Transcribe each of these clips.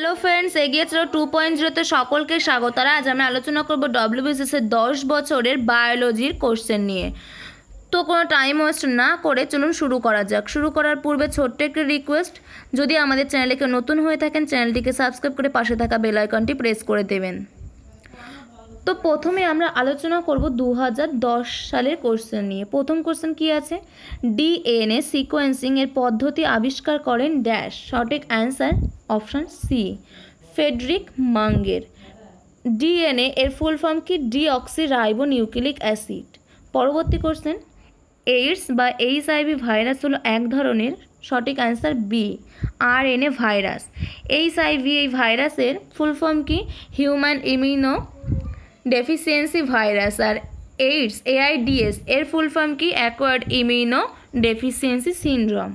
Hello friends, এগিয়ে চলো 2.0-তে সকলকে স্বাগত। আজ আমরা আলোচনা করব ডব্লিউবিসিএসের 10 বছরের বায়োলজির কোশ্চেন নিয়ে। তো কোনো টাইম ওয়েস্ট না করে চলুন শুরু করা যাক। শুরু করার পূর্বে ছোট্ট একটি রিকোয়েস্ট, যদি আমাদের চ্যানেলে কেউ নতুন হয়ে থাকেন চ্যানেলটিকে সাবস্ক্রাইব করে পাশে থাকা বেল আইকনটি প্রেস করে দেবেন। তো প্রথমে আমরা আলোচনা করব 2010 সালের কোশ্চেন নিয়ে। প্রথম কোশ্চেন কি আছে? ডিএনএ সিকোয়েন্সিং এর পদ্ধতি আবিষ্কার করেন ড্যাশ। সঠিক অ্যান্সার অপশান সি, ফ্রেডরিক মাঙ্গের। ডিএনএ এর ফুল ফর্ম কি? Deoxyribonucleic acid. পরবর্তী কোশ্চেন, এইডস বা এইচআইভি ভাইরাস হলো এক ধরনের। সঠিক answer B, RNA virus. HIV এই ভাইরাসের ফুল ফর্ম কি? Human immuno deficiency virus. আর এইডস এআইডিএস এর ফুল ফর্ম কি? Acquired immuno deficiency syndrome.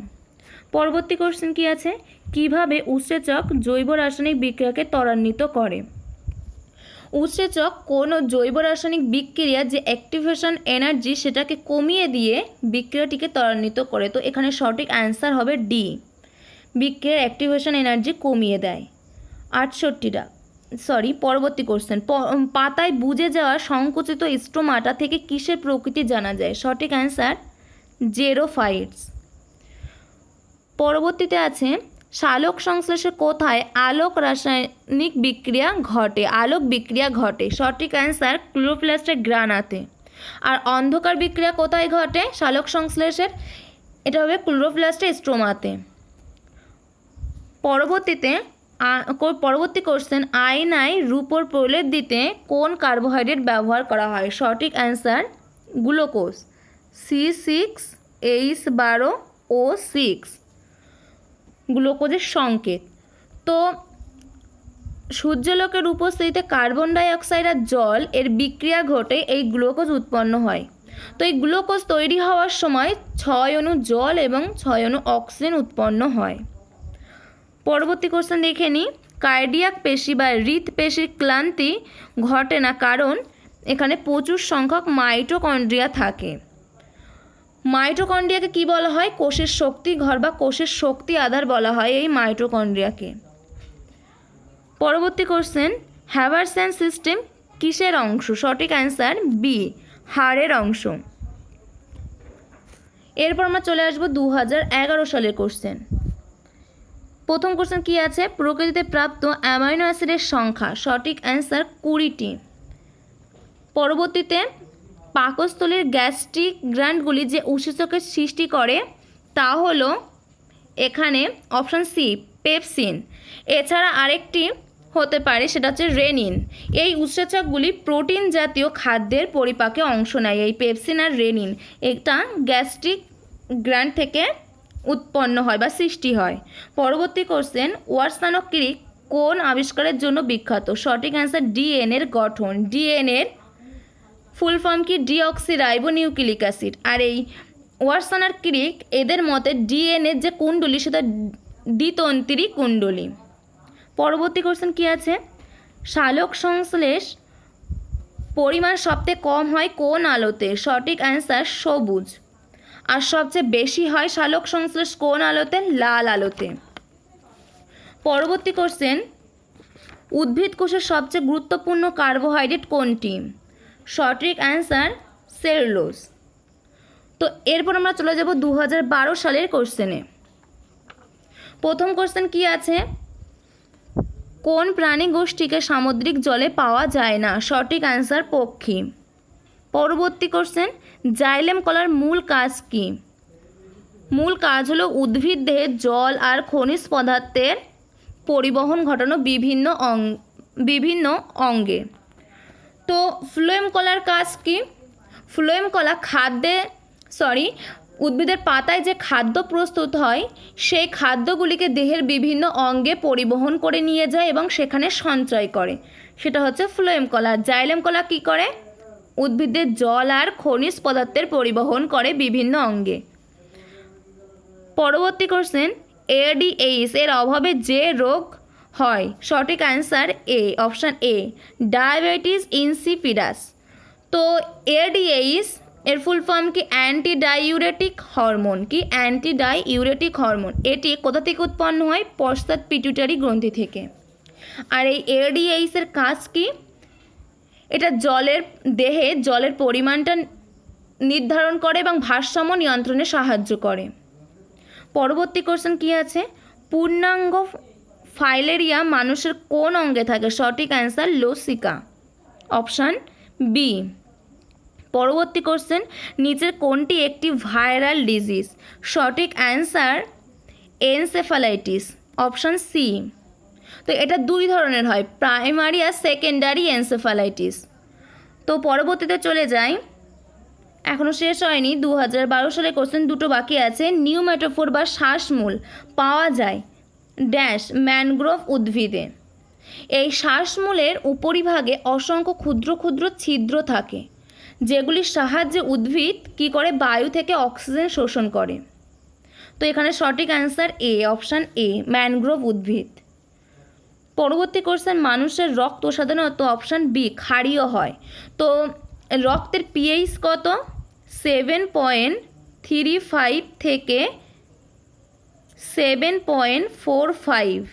পরবর্তী কোশ্চেন কি আছে? কিভাবে উৎসেচক জৈব রাসায়নিক বিক্রিয়াকে ত্বরান্বিত করে? উৎসেচক কোনো জৈব রাসায়নিক বিক্রিয়া যে অ্যাক্টিভেশন এনার্জি সেটাকে কমিয়ে দিয়ে বিক্রিয়াটিকে ত্বরান্বিত করে। তো এখানে সঠিক অ্যান্সার হবে ডি, বিক্রিয়ার অ্যাক্টিভেশন এনার্জি কমিয়ে দেয়। পরবর্তী কোশ্চেন, পাতায় বুজে যাওয়া সংকুচিত স্ট্রোমাটা থেকে কিসের প্রকৃতি জানা যায়? সঠিক অ্যান্সার জেরোফাইটস। পরবর্তীতে আছে, সালোক সংশ্লেষে কোথায় আলোক রাসায়নিক বিক্রিয়া ঘটে? আলোক বিক্রিয়া ঘটে। সঠিক অ্যান্সার ক্লোরোপ্লাস্টের গ্রানাতে। আর অন্ধকার বিক্রিয়া কোথায় ঘটে সালোক সংশ্লেষের? এটা হবে ক্লোরোপ্লাস্টের স্ট্রোমাতে। পরবর্তী কোশ্চেন, আয়নায় রূপোর প্রলেপ দিতে কোন কার্বোহাইড্রেট ব্যবহার করা হয়? সঠিক অ্যান্সার গ্লুকোজ, C6H12O6, গ্লুকোজের সংকেত। তো সূর্যালোকের উপস্থিতিতে কার্বন ডাইঅক্সাইড আর জল এর বিক্রিয়া ঘটে এই গ্লুকোজ উৎপন্ন হয়। তো এই গ্লুকোজ তৈরি হওয়ার সময় 6 অণু জল এবং 6 অণু অক্সিজেন উৎপন্ন হয়। পরবর্তী কোশ্চেন দেখে নিই, কার্ডিয়াক পেশি বা হৃৎপেশির ক্লান্তি ঘটে না কারণ এখানে প্রচুর সংখ্যক মাইটোকন্ড্রিয়া থাকে। মাইটোকন্ড্রিয়াকে কি বলা হয়? কোষের শক্তি ঘর বা কোষের শক্তি আধার বলা হয় এই মাইটোকন্ড্রিয়াকে। পরবর্তী কোশ্চেন, হ্যাভারসেন সিস্টেম কিসের অংশ? সঠিক অ্যান্সার বি, হাড়ের অংশ। এরপর আমরা চলে আসবো 2011 সালের কোশ্চেন। প্রথম কোশ্চেন কি আছে? প্রকৃতিতে প্রাপ্ত অ্যামাইনো অ্যাসিডের সংখ্যা। সঠিক অ্যান্সার 20টি। পরবর্তীতে, পাকস্থলীর গ্যাস্ট্রিক গ্ল্যান্ডগুলি যে উৎসেচকের সৃষ্টি করে তা হলো এখানে অপশান সি, পেপসিন। এছাড়া আরেকটি হতে পারে, সেটা হচ্ছে রেনিন। এই উৎসেচকগুলি প্রোটিন জাতীয় খাদ্যের পরিপাকে অংশ নেয়। এই পেপসিন আর রেনিন এটা গ্যাস্ট্রিক গ্ল্যান্ড থেকে উৎপন্ন হয় বা সৃষ্টি হয়। পরবর্তী কোশ্চেন, ওয়াটসন ক্রিক কোন আবিষ্কারের জন্য বিখ্যাত? সঠিক অ্যান্সার ডিএনএর গঠন। ডিএনএর ফুল ফর্ম কি? Deoxyribonucleic acid. আর এই ওয়াটসন আর ক্রিক এদের মতে ডিএনএর যে কুণ্ডলী সেটা দ্বিতন্ত্রী কুণ্ডলী। পরবর্তী কোশ্চেন কি আছে? সালোক সংশ্লেষ পরিমাণ সবচেয়ে কম হয় কোন আলোতে? সঠিক অ্যান্সার সবুজ। আর সবচেয়ে বেশি হয় সালোক সংশ্লেষ কোন আলোতে? লাল আলোতে। পরবর্তী কোশ্চেন, উদ্ভিদ কোষের সবচেয়ে গুরুত্বপূর্ণ কার্বোহাইড্রেট কোনটি? সঠিক অ্যান্সার সেলুলোজ। তো এরপর আমরা চলে যাব 2012 সালের কোশ্চেনে। প্রথম কোশ্চেন কি আছে? কোন প্রাণী গোষ্ঠীকে সামুদ্রিক জলে পাওয়া যায় না? সঠিক অ্যান্সার পক্ষী। পরবর্তী কোশ্চেন, জাইলেম কলার মূল কাজ কি? মূল কাজ হলো উদ্ভিদ দেহে জল আর খনিজ পদার্থের পরিবহন ঘটানো বিভিন্ন অঙ্গে। তো ফ্লোয়েম কলার কাজ কি? ফ্লোয়েম কলা উদ্ভিদের পাতায় যে খাদ্য প্রস্তুত হয় সেই খাদ্যগুলিকে দেহের বিভিন্ন অঙ্গে পরিবহন করে নিয়ে যায় এবং সেখানে সঞ্চয় করে, সেটা হচ্ছে ফ্লোয়েম কলা। জাইলেম কলা কী করে? উদ্ভিদের জল আর খনিজ পদার্থের পরিবহন করে বিভিন্ন অঙ্গে। পরবর্তী কোশ্চেন, এডিএইচ এর অভাবে যে রোগ হয়? সঠিক answer A, option A, diabetes insipidus. তো এডিএইচ এর ফুল ফর্ম কি? Anti diuretic hormone. কি? Anti diuretic hormone. এটি কোথা থেকে উৎপন্ন হয়? পশ্চাৎ পিটুইটারি গ্রন্থি থেকে। আর এই এডিএইচের কাজ কি? এটা দেহে জলের পরিমাণটা নির্ধারণ করে এবং ভারসাম্য নিয়ন্ত্রণে সাহায্য করে। পরবর্তী কোশ্চেন কি আছে? পূর্ণাঙ্গ ফাইলেরিয়া মানুষের কোন অঙ্গে থাকে? সঠিক অ্যান্সার লসিকা, অপশান বি। পরবর্তী কোশ্চেন, নিচের কোনটি একটি ভাইরাল ডিজিজ? সঠিক অ্যান্সার এনসেফালাইটিস, অপশান সি। তো এটা দুই ধরনের হয়, প্রাইমারি আর সেকেন্ডারি এনসেফালাইটিস। তো পরবর্তীতে চলে যাই, এখনও শেষ হয়নি। 2012 সালে কোশ্চেন দুটো বাকি আছে। নিউমেটোফোর বা শ্বাসমূল পাওয়া যায় ড্যাশ ম্যানগ্রোভ উদ্ভিদে। এই শ্বাসমূলের উপরিভাগে অসংখ্য ক্ষুদ্র ক্ষুদ্র ছিদ্র থাকে, যেগুলির সাহায্যে উদ্ভিদ কী করে? বায়ু থেকে অক্সিজেন শোষণ করে। তো এখানে সঠিক answer A, option A, mangrove উদ্ভিদ। পরবর্তী কোশ্চেন, মানুষের রক্ত সাধারণত অপশান বি ক্ষারীয় হয়। তো রক্তের পিএইচ কত? 7.35 থেকে 7.45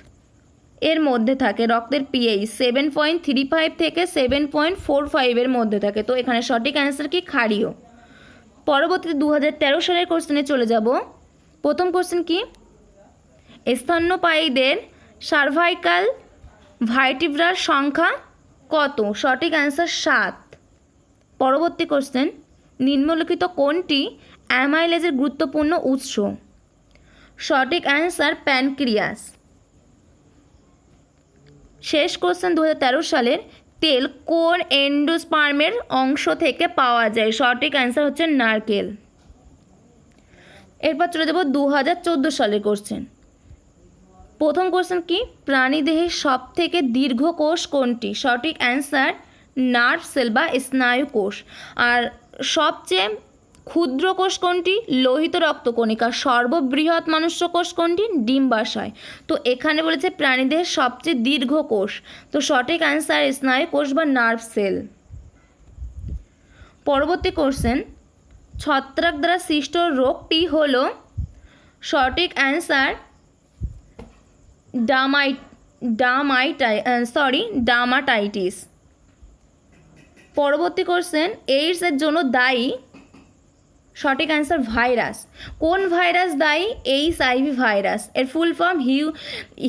এর মধ্যে থাকে। রক্তের পিএইচ 7.35 থেকে 7.45 এর মধ্যে থাকে। তো এখানে সঠিক অ্যান্সার কি? ক্ষারীয়। পরবর্তীতে 2013 সালের কোশ্চেনে চলে যাব। প্রথম কোশ্চেন কি? স্তন্যপায়ীদের সার্ভাইকাল ভার্টিব্রার সংখ্যা কত? সঠিক অ্যান্সার 7। পরবর্তী কোশ্চেন, নিম্নলিখিত কোনটি অ্যামাইলেজের গুরুত্বপূর্ণ উৎস? সঠিক অ্যান্সার প্যানক্রিয়াস। শেষ কোশ্চেন 2013 সালের, তেল কোন এন্ডোস্পার্মের অংশ থেকে পাওয়া যায়? সঠিক অ্যান্সার হচ্ছে নারকেল। এরপর চলে যাব 2014 সালের কোশ্চেন। প্রথম কোশ্চেন কি? প্রাণীদেহের সব থেকে দীর্ঘ কোষ কোনটি? সঠিক অ্যান্সার নার্ভ সেল বা স্নায়ু কোষ। আর সবচেয়ে ক্ষুদ্র কোষ কোনটি? লোহিত রক্তকণিকা। সর্ববৃহৎ মনুষ্য কোষ কোনটি? ডিম্বাশয়। তো এখানে বলেছে প্রাণীদেহের সবচেয়ে দীর্ঘ কোষ। তো সঠিক অ্যান্সার স্নায়ু কোষ বা নার্ভ সেল। পরবর্তী কোশ্চেন, ছত্রাক দ্বারা সৃষ্ট রোগটি হলো? সঠিক অ্যান্সার ডার্মাটাইটিস। পরবর্তী কোশ্চেন, এইডস এর জন্য দায়ী? সঠিক অ্যান্সার ভাইরাস। কোন ভাইরাস দায়ী? HIV virus. এর full form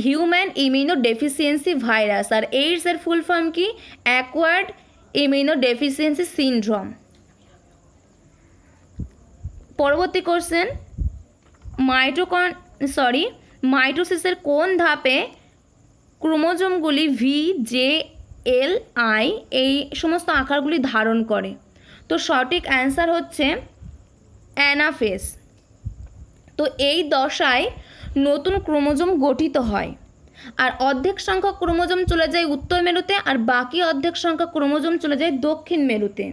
human immunodeficiency virus. আর এইডস এর ফুল ফর্ম কি? Acquired immunodeficiency syndrome. পরবর্তী কোশ্চেন, মাইটোসিসের কোন ধাপে ক্রোমোজোমগুলি VJLI এই সমস্ত আকারগুলি ধারণ করে? তো সঠিক অ্যান্সার হচ্ছে অ্যানাফেজ। তো এই দশায় নতুন ক্রোমোজোম গঠিত হয়, আর অর্ধেক সংখ্যক ক্রোমোজোম চলে যায় উত্তর মেরুতে, আর বাকি অর্ধেক সংখ্যক ক্রোমোজোম চলে যায় দক্ষিণ মেরুতে।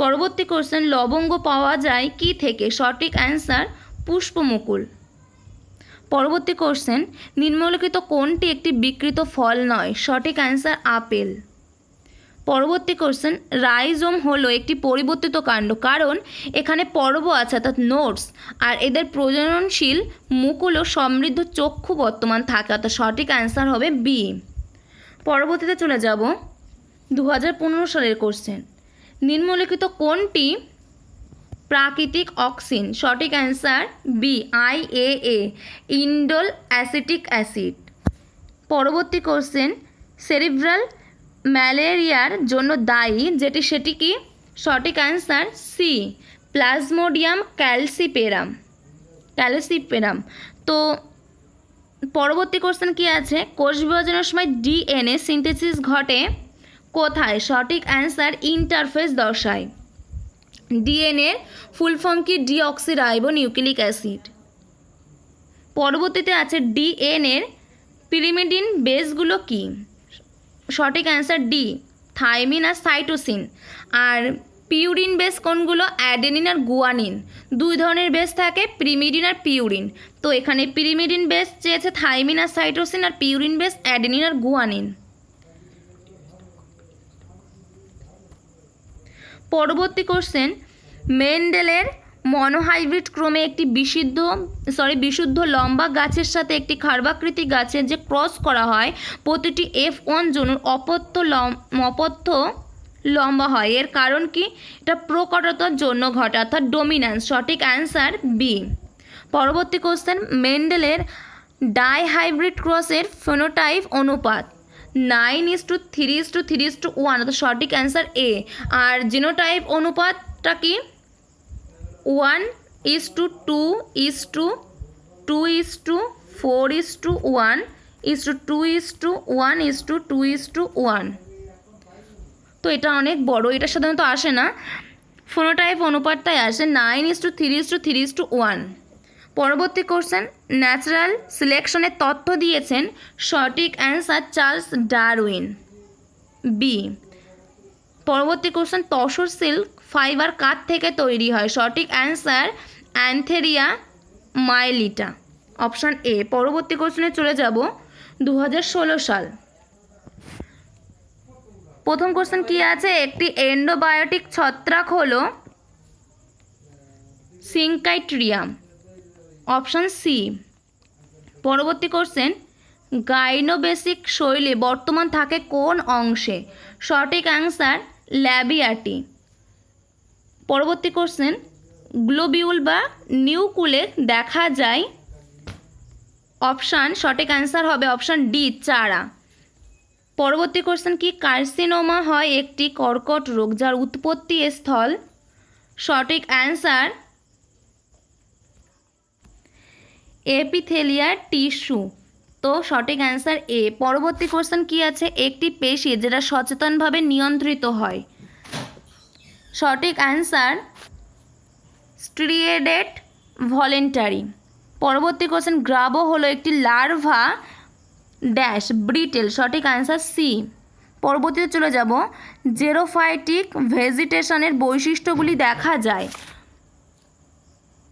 পরবর্তী কোশ্চেন, লবঙ্গ পাওয়া যায় কি থেকে? সঠিক অ্যান্সার পুষ্পমুকুল। পরবর্তী কোশ্চেন, নিম্নলিখিত কোনটি একটি বিকৃত ফল নয়? সঠিক অ্যান্সার আপেল। পরবর্তী কোশ্চেন, রাইজোম হলো একটি পরিবর্তিত কাণ্ড, কারণ এখানে পর্ব আছে অর্থাৎ নোটস, আর এদের প্রজননশীল মুকুল ও সমৃদ্ধ চক্ষু বর্তমান থাকে, অর্থাৎ সঠিক অ্যান্সার হবে বি। পরবর্তীতে চলে যাব 2015 সালের কোশ্চেন। নিম্নলিখিত কোনটি প্রাকৃতিক অক্সিন? সঠিক answer B, IAA, indole acetic acid. পরবর্তী কোশ্চেন, সেরিব্রাল ম্যালেরিয়ার জন্য দায়ী সেটি কি? সঠিক অ্যান্সার সি, প্লাজমোডিয়াম ক্যালসিপেরাম। তো পরবর্তী কোশ্চেন কি আছে? কোষ বিভাজনের সময় DNA সিনথেসিস ঘটে কোথায়? সঠিক অ্যান্সার ইন্টারফেস দশায়। DNA ফুল ফর্ম কি? Deoxyribo nucleic acid. পরবর্তীতে আছে DNA পিরিমিডিন বেসগুলো কি? সঠিক অ্যান্সার ডি, থাইমিন আর সাইটোসিন। আর পিউরিন বেস কোনগুলো? অ্যাডেনিন আর গুয়ানিন। দুই ধরনের বেস থাকে, পিরিমিডিন আর পিউরিন। তো এখানে পিরিমিডিন বেস চেয়েছে থাইমিন আর সাইটোসিন, আর পিউরিন বেস অ্যাডেনিন আর গুয়ানিন। পরবর্তী কোশ্চেন, মেন্ডেলের মনোহাইব্রিড ক্রমে একটি বিশুদ্ধ লম্বা গাছের সাথে একটি খার্বাকৃতি গাছের যে ক্রস করা হয় প্রতিটি F1 জনুর অপত্য লম্বা হয়। এর কারণ কি? এটা প্রকটতার জন্য ঘটে, অর্থাৎ ডোমিন্যান্স। সঠিক অ্যান্সার বি। পরবর্তী কোশ্চেন, মেন্ডেলের ডাইহাইব্রিড ক্রসের ফেনোটাইপ অনুপাত 9:3:3:1, অর্থাৎ সঠিক অ্যান্সার এ। আর জিনোটাইপ অনুপাতটা কি? 1:2:4:1:2:1:2:1। তো এটা অনেক বড়, এটা সাধারণত আসে না, ফোনোটাইপ অনুপাতটাই আসে 9:3:3:1। পরবর্তী কোশ্চেন, ন্যাচারাল সিলেকশনের তথ্য দিয়েছেন। সঠিক অ্যান্সার চার্লস ডারউইন, বি। পরবর্তী কোশ্চেন, তসর সিল্ক ফাইবার কাঠ থেকে তৈরি হয়। সঠিক অ্যান্সার অ্যান্থেরিয়া মাইলিটা, অপশান এ। পরবর্তী কোশ্চেনে চলে যাব 2016 সাল। প্রথম কোশ্চেন কি আছে? একটি এন্ডোবায়োটিক ছত্রাক হলো সিনকাইট্রিয়াম, অপশান সি। পরবর্তী কোশ্চেন, গাইনোবেসিক শৈলে বর্তমান থাকে কোন অংশে? সঠিক অ্যান্সার ল্যাবিয়াটি। পরবর্তী কোশ্চেন, গ্লোবিউল বা নিউকুলে দেখা যায়। সঠিক অ্যান্সার হবে অপশান ডি, চারা। পরবর্তী কোশ্চেন কি? কার্সিনোমা হয় একটি কর্কট রোগ যার উৎপত্তি স্থল। সঠিক অ্যান্সার এপিথেলিয়াল টিস্যু, তো সঠিক অ্যান্সার এ। পরবর্তী কোশ্চেন কি আছে? একটি পেশি যেটা সচেতনভাবে নিয়ন্ত্রিত হয়। সঠিক অ্যান্সার স্ট্রিয়েডেড ভলেন্টারি। পরবর্তী কোশ্চেন, গ্রাবো হলো একটি লার্ভা ড্যাশ ব্রিটেল। সঠিক অ্যান্সার সি। পরবর্তীতে চলে যাব, জেরোফাইটিক ভেজিটেশনের বৈশিষ্ট্যগুলি দেখা যায়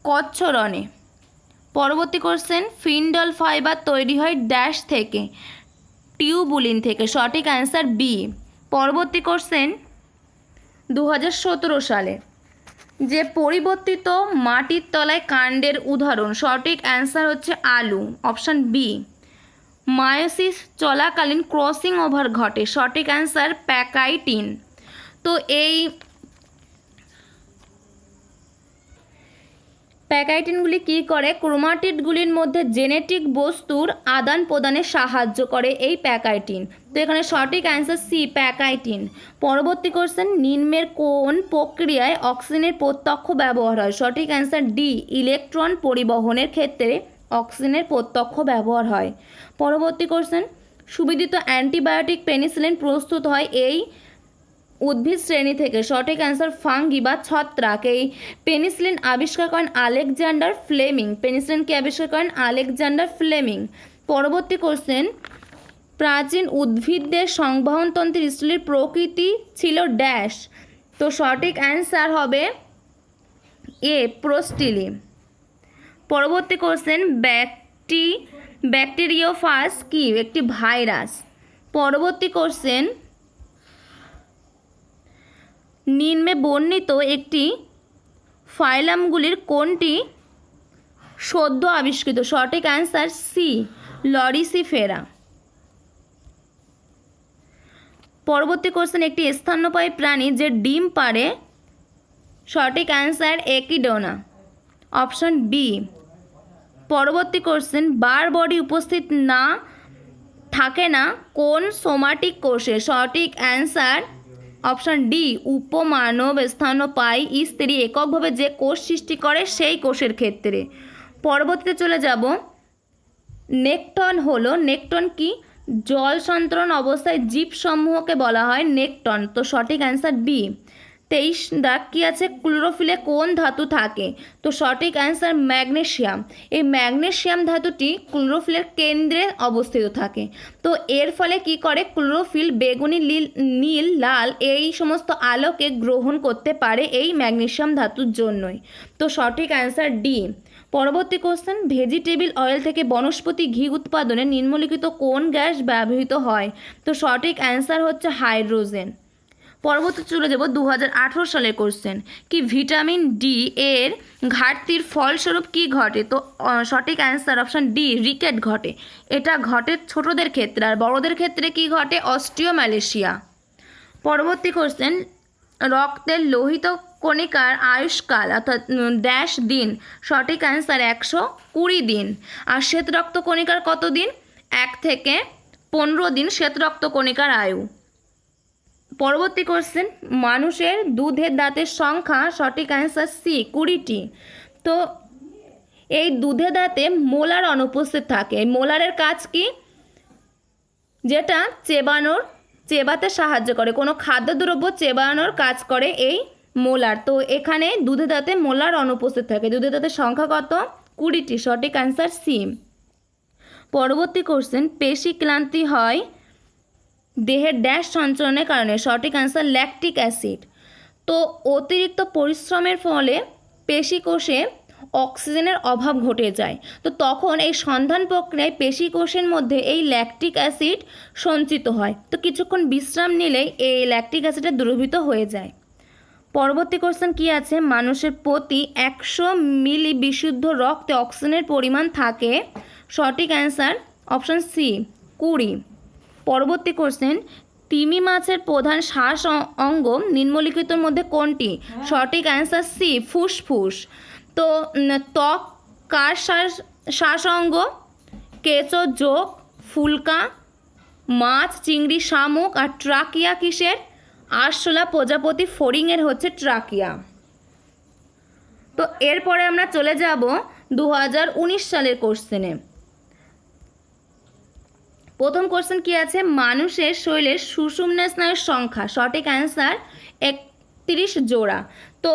কচ্ছরণে। পরবর্তী কোশ্চেন, ফিন্ডল ফাইবার তৈরি হয় ড্যাশ থেকে, টিউবুলিন থেকে। সঠিক অ্যান্সার বি। পরবর্তী কোশ্চেন, 2017 সালে যে পরিবর্তিত মাটির তলায় কাণ্ডের উদাহরণ। সঠিক অ্যান্সার হচ্ছে আলু, অপশান বি। মায়োসিস চলাকালীন ক্রসিং ওভার ঘটে। সঠিক অ্যান্সার প্যাকাইটিন। তো এই প্যাকাইটিনগুলি কী করে? ক্রোমাটিডগুলির মধ্যে জেনেটিক বস্তুর আদান প্রদানে সাহায্য করে এই প্যাকাইটিন। তো এখানে সঠিক অ্যান্সার সি, প্যাকাইটিন। পরবর্তী কোশ্চেন, নিম্নের কোন প্রক্রিয়ায় অক্সিজেনের প্রত্যক্ষ ব্যবহার হয়? সঠিক অ্যান্সার ডি, ইলেকট্রন পরিবহনের ক্ষেত্রে অক্সিজেনের প্রত্যক্ষ ব্যবহার হয়। পরবর্তী কোশ্চেন, সুবিদিত অ্যান্টিবায়োটিক পেনিসিলিন প্রস্তুত হয় এই উদ্ভিদ শ্রেণী থেকে। সঠিক অ্যান্সার ফাঙ্গি বা ছত্রাক। এই পেনিসিলিন আবিষ্কার করেন আলেকজান্ডার ফ্লেমিং। পেনিসিলিনকে আবিষ্কার করেন আলেকজান্ডার ফ্লেমিং। পরবর্তী কোশ্চেন, প্রাচীন উদ্ভিদদের সংবহনতন্ত্রের স্টিলের প্রকৃতি ছিল ড্যাশ। তো সঠিক অ্যান্সার হবে এ, প্রোস্টিলি। পরবর্তী কোশ্চেন, ব্যাকটেরিওফাজ কি? একটি ভাইরাস। পরবর্তী কোশ্চেন, নিম্নে বর্ণিত একটি ফাইলামগুলির কোনটি সদ্য আবিষ্কৃত? সঠিক অ্যান্সার সি, লরিসিফেরা। পরবর্তী কোশ্চেন, একটি স্তন্যপায়ী প্রাণী যে ডিম পাড়ে। সঠিক অ্যান্সার একিডোনা, অপশন বি। পরবর্তী কোশ্চেন, বার বডি উপস্থিত না থাকে না কোন সোমাটিক কোষে? সঠিক অ্যান্সার অপশান ডি, উপমানব স্তন্যপায়ী স্ত্রী এককভাবে যে কোষ সৃষ্টি করে সেই কোষের ক্ষেত্রে। পরবর্তীতে চলে যাব, নেকটন কি? জল সন্তরণ অবস্থায় জীবসমূহকে বলা হয় নেকটন। তো সঠিক অ্যান্সার বি। 23 দাগ কি আছে? ক্লোরোফিলে কোন ধাতু থাকে? তো সঠিক অ্যান্সার ম্যাগনেসিয়াম। এই ম্যাগনেসিয়াম ধাতুটি ক্লোরোফিলের কেন্দ্রে অবস্থিত থাকে। তো এর ফলে কি করে? ক্লোরোফিল বেগুনি, নীল, লাল এই সমস্ত আলোকে গ্রহণ করতে পারে এই ম্যাগনেসিয়াম ধাতুর জন্যই। তো সঠিক অ্যান্সার ডি। পরবর্তী কোশ্চেন, ভেজিটেবল অয়েল থেকে বনস্পতি ঘি উৎপাদনে নিম্নলিখিত কোন গ্যাস ব্যবহৃত হয়? তো সঠিক অ্যান্সার হচ্ছে হাইড্রোজেন। পরবর্তী চলে যাব 2018 সালের কোশ্চেন, কি ভিটামিন ডি এর ঘাটতির ফলস্বরূপ কি ঘটে? তো সঠিক অ্যান্সার অপশান ডি, রিকেট ঘটে। এটা ঘটে ছোটদের ক্ষেত্রে, আর বড়দের ক্ষেত্রে কি ঘটে? অস্টিওম্যালেশিয়া। পরবর্তী কোশ্চেন, রক্তের লোহিত কণিকার আয়ুষ্কাল অর্থাৎ ড্যাশ দিন? সঠিক অ্যান্সার 120 দিন। আর শ্বেত রক্ত কণিকার কত দিন? 1 থেকে 15 দিন শ্বেত রক্ত কণিকার আয়ু। পরবর্তী কোশ্চেন, মানুষের দুধের দাঁতের সংখ্যা? সঠিক অ্যান্সার সি, 20টি। তো এই দুধের দাঁতে মোলার অনুপস্থিত থাকে। মোলারের কাজ কি? যেটা চেবাতে সাহায্য করে, কোনো খাদ্যদ্রব্য চেবানোর কাজ করে এই মোলার। তো এখানে দুধের দাঁতে মোলার অনুপস্থিত থাকে। দুধের দাঁতের সংখ্যা কত? 20টি। সঠিক অ্যান্সার সি। পরবর্তী কোশ্চেন, পেশি ক্লান্তি হয় দেহের ড্যাশ সঞ্চালনের কারণে? সঠিক অ্যান্সার ল্যাকটিক অ্যাসিড। তো অতিরিক্ত পরিশ্রমের ফলে পেশিকোষে অক্সিজেনের অভাব ঘটে যায়। তো তখন এই সন্ধান প্রক্রিয়ায় পেশিকোষের মধ্যে এই ল্যাকটিক অ্যাসিড সঞ্চিত হয়। তো কিছুক্ষণ বিশ্রাম নিলেই এই ল্যাকটিক অ্যাসিডটা দ্রবীভূত হয়ে যায়। পরবর্তী কোশ্চেন কি আছে, মানুষের প্রতি 100 মিলি বিশুদ্ধ রক্তে অক্সিজেনের পরিমাণ থাকে? সঠিক অ্যান্সার অপশন সি, 20। পরবর্তী কোশ্চেন, তিমি মাছের প্রধান শ্বাস অঙ্গ নিম্নলিখিতর মধ্যে কোনটি? সঠিক অ্যান্সার সি, ফুসফুস। তো ত্বক কার শ্বাস অঙ্গ? কেঁচো, জোক, ফুলকা, মাছ, চিংড়ি, শামুক। আর ট্রাকিয়া কিসের? আরশোলা প্রজাপতি ফড়িংয়ের হচ্ছে ট্রাকিয়া। তো এরপরে আমরা চলে যাব 2019 সালের কোশ্চেনে। প্রথম কোশ্চেন কি আছে, মানুষের শরীরের সুষুম্না স্নায়ুর সংখ্যা? সঠিক অ্যান্সার 31 জোড়া। তো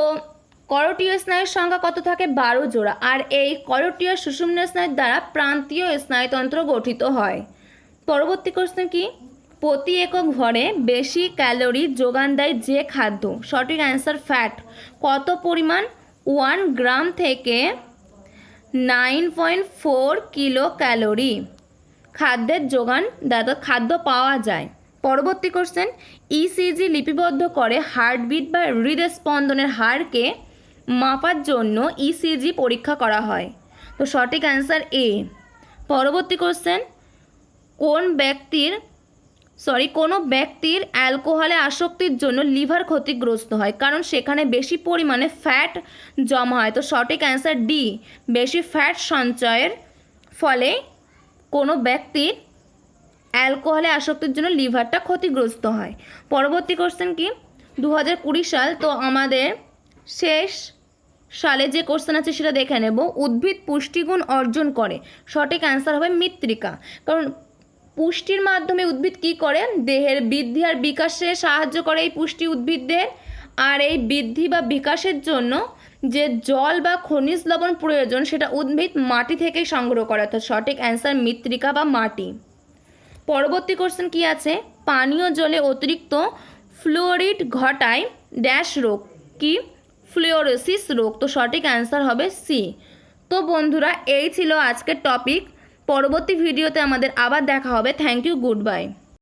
করোটীয় স্নায়ুর সংখ্যা কত থাকে? 12 জোড়া। আর এই করোটীয় সুষুম্না স্নায়ুর দ্বারা প্রান্তীয় স্নায়ুতন্ত্র গঠিত হয়। পরবর্তী কোশ্চেন কি, প্রতি একক ভরে বেশি ক্যালোরি যোগান দেয় যে খাদ্য? সঠিক অ্যান্সার ফ্যাট। কত পরিমাণ? 1 গ্রাম থেকে 9.4 কিলো ক্যালোরি খাদ্যের যোগান দাদা খাদ্য পাওয়া যায়। পরবর্তী কোশ্চেন, ইসিজি লিপিবদ্ধ করে হার্টবিট বা হৃদস্পন্দনের হারকে মাপার জন্য ইসিজি পরীক্ষা করা হয়। তো সঠিক অ্যান্সার এ। পরবর্তী কোশ্চেন, কোনো ব্যক্তির অ্যালকোহলে আসক্তির জন্য লিভার ক্ষতিগ্রস্ত হয়, কারণ সেখানে বেশি পরিমাণে ফ্যাট জমা হয়। তো সঠিক অ্যান্সার ডি, বেশি ফ্যাট সঞ্চয়ের ফলে কোনো ব্যক্তির অ্যালকোহলে আসক্তির জন্য লিভারটা ক্ষতিগ্রস্ত হয়। পরবর্তী কোশ্চেন কি, 2020 সাল। তো আমাদের শেষ সালে যে কোশ্চেন আছে সেটা দেখে নেব। উদ্ভিদ পুষ্টিগুণ অর্জন করে? সঠিক অ্যান্সার হবে মৃত্তিকা। কারণ পুষ্টির মাধ্যমে উদ্ভিদ কি করে? দেহের বৃদ্ধি আর বিকাশে সাহায্য করে এই পুষ্টি উদ্ভিদদের। আর এই বৃদ্ধি বা বিকাশের জন্য যে জল বা খনিজ লবণ প্রয়োজন সেটা উদ্ভিদ মাটি থেকেই সংগ্রহ করে। অর্থাৎ সঠিক অ্যান্সার মৃত্তিকা বা মাটি। পরবর্তী কোশ্চেন কি আছে, পানীয় জলে অতিরিক্ত ফ্লোরিড ঘটায় ড্যাশ রোগ? কি? ফ্লোরোসিস রোগ। তো সঠিক অ্যান্সার হবে সি। তো বন্ধুরা, এই ছিল আজকের টপিক। পরবর্তী ভিডিওতে আমাদের আবার দেখা হবে। Thank you, good by.